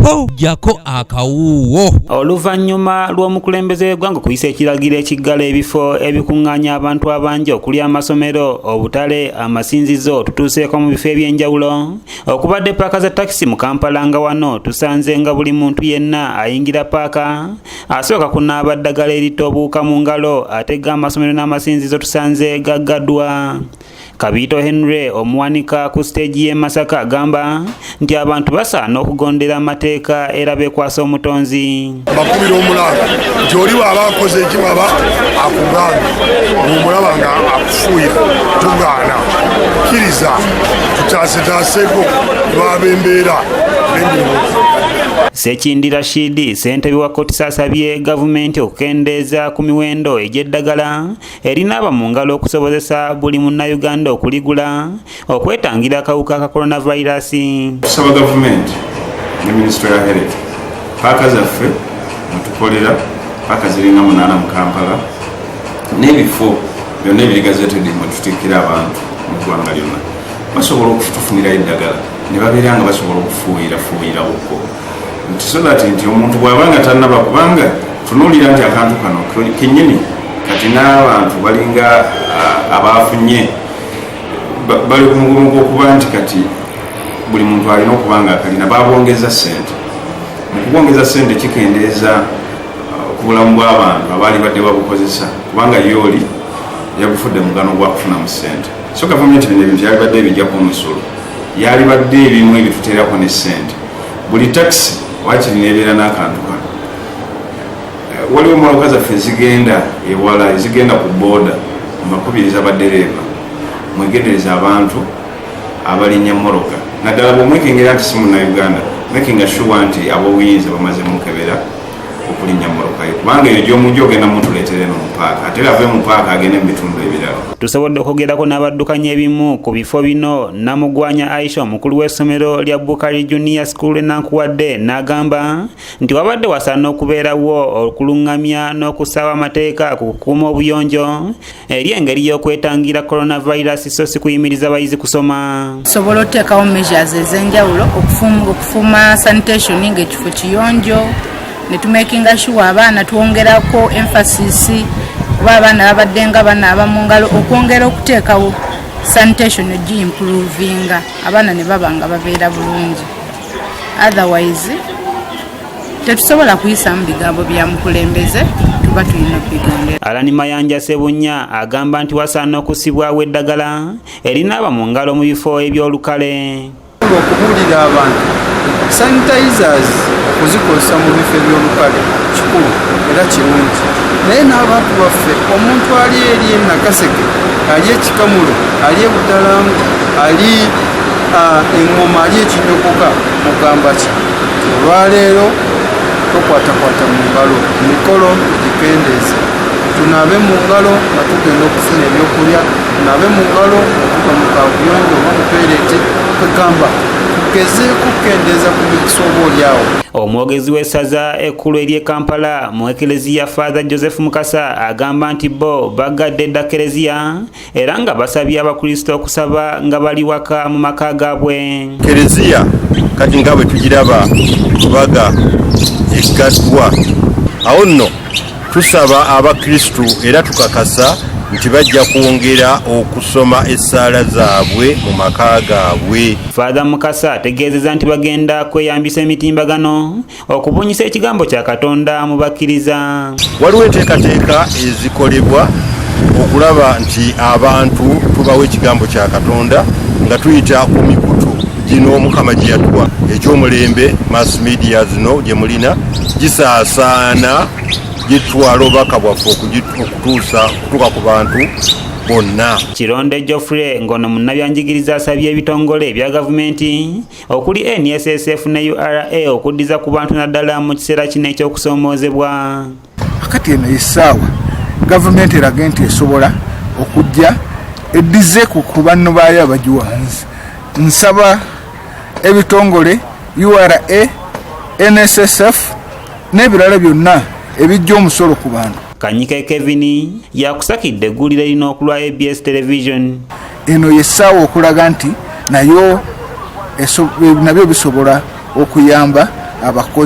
po jako akawuwo. Oluvannyuma lw'omukulembeze w'eggwanga okuyisa ekiragiro ekiggala ebifo ebikuŋŋaanya abantu abangi okuli amasomero, obutale, amasinzizo tutuuseeko mu bifo eby'enjawulo, okubadde paaka za takisi mu Kampala nga wano tusanze nga buli muntu yenna ayingira paaka asooka kunaaba ddagala eritta obuwuka mu ngalo ate g'amasomero n'amasinzizo tusanze gaggaddwa. Kabito Henry omuwanika ku stage y'e Masaka agamba nti abantu basaana okugondera amateeka era beekwasa omutonzi. Bakubira omulanga nti oli bw'aba akoze ekibaba akugambye omulaba nga akufuuyira tugaana kkiriza tutaasetaaseko lwaba embeera n'emirimu. Sekindi Rashidi ssentebe wa Kotisa asabye gavumenti okukendeeza ku miwendo egy'eddagala erinaaba mu ngalo okusobozesa buli munnayuganda okuligula okwetangira akawuka ka coronavirus. Tusaba gavumenti ne Minisitule ya Health paaka zaffe mutukolera paaka ziringa 8 mu Kampala n'ebifo byonna ebirigazeetedde mwe tutikkira abantu mu ggwanga lyonna basobola okutufunira eddagala ne babeera nga basobola okufuuyira okwo so that nti omuntu bw'abanga tannaba kubanga tunuulira nti akantu kano kennyini kati n'abantu balinga abaafunye bali ku mugumu gw'okuba nti kati buli muntu alina okuba nga akalina baabongeza ssente. Mu kubongeza ssente kikendeeza ku bulamu bw'abantu abaali badde babukozesa kubanga yooli yagufudde mugano gwa kufunamu ssente. So gavumenti bino ebintu yali badde ebijjako omusolo yali badde ebimu ebituteerako ne ssente. Buli takisi wakiri nebeera n'akantu kano. Waliwo mmotoka zaffe zigenda ewala ezigenda ku booda mbakubiriza baddereeva mwegendereza abantu abalinnya mmoloka naddala bw'omwekengera nti si munnayuganda making sure nti ab'obuyinza bamaze mukebera okulinnya mmoloka yo kubanga eyo gy'omujja ogenda mutuleetere eno mu paaka ate ave mu paaka agende mu bitundu ebirala. Tusobodde okwogerako n'abaddukanya ebimu ku bifo bino. Namugwanya Aisha omukulu w'essomero lya Bukali Junior School Nankuwadde n'agamba nti wabadde wasaana okubeerawo okuluŋŋamya n'okusaawa amateeka ku kukuuma obuyonjo eri engeri y'okwetangira coronavirus so si kuyimiriza bayizi kusoma. Tusobola okuteekawo measures ez'enjawulo okufuma sanitation ng'ekifo kiyonjo ne tumakinga sure abaana twongerako emphasis kuba abaana babadde nga banaaba mu ngalo okwongera okuteekawo sanitation gi-improvinga abaana ne baba nga babeera bulungi. Otherwise tetusobola kuyisa mu bigambo bya mukulembeze tuba tulina bigondera. Alani Mayanja Sebunya agamba nti wasaana okusibwawo eddagala erinaaba mu ngalo mu bifo eby'olukale. Okubuulira abantu sanitizers okuzikozesa mu bifo eby'olukale kikulu era kirungi naye n'abantu baffe omuntu ali eri e Nakaseke ali ekikamulo ali e Butalangu ali engoma ali ekinyokoka mugamba ki olwaleero tokwatakwata mu ngalo mikolo gikendeeze tunaabe mu ngalo nga tugenda okufuna ebyokulya tunaabe mu ngalo okuva mu kaabuyonjo oba mu toyireti kwegamba tugezeeko kukendeeza ku mikisa oba oliawo. Omwogezi w'essaza ekkulu ery'e Kampala mu Ekereziya Father Joseph Mukasa agamba nti bo bagadde dda Kereziya era nga basabye abakristito okusaba nga bali waka mu maka gaabwe. Kereziya kati nga bwe tugiraba kubaga eggaddwa awo nno tusaba abakristu era tukakasa nti bajja kwongera okusoma essaala zaabwe mu maka gaabwe. Father Mukasa ategeezezza nti bagenda kweyambisa emitimbagano okubunyisa ekigambo kya Katonda mu bakkiriza. Waliwo enteekateeka ezikolebwa okulaba nti abantu tubawa ekigambo kya Katonda nga tuyita ku mikutu gino Mukama gye yatuwa ekyomulembe mass media zino gye mulina gisaasaana gitwala obubaka bwaffe okutuuka ku bantu bonna. Kironde Geoffrey ngono munnabyanjigiriza asabye ebitongole ebya gavumenti okuli NSSF ne URA okuddiza ku bantu naddala mu kiseera kino eky'okusoomoozebwa. Akati eno essaawa gavumenti erage nti esobola okujja eddize ku banno baayo abagiwanzi. Nsaba ebitongole URA, NSSF n'ebirala byonna ebijja omusolo ku bantu. Kanyike Kevin yakusakidde eggulire lino okulwa ABS Television. Eno yessaawa okulaga nti nabyo bisobola okuyamba abakozi